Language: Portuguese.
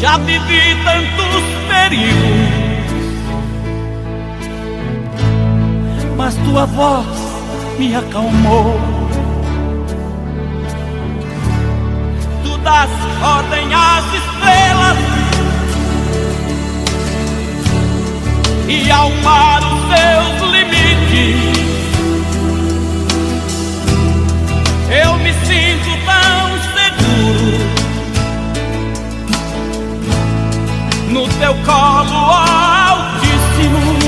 Já vivi tantos perigos, mas tua voz me acalmou. Tu das ordem às estrelas e ao mar os seus limites. Eu me sinto tão seguro no teu colo, ó Altíssimo.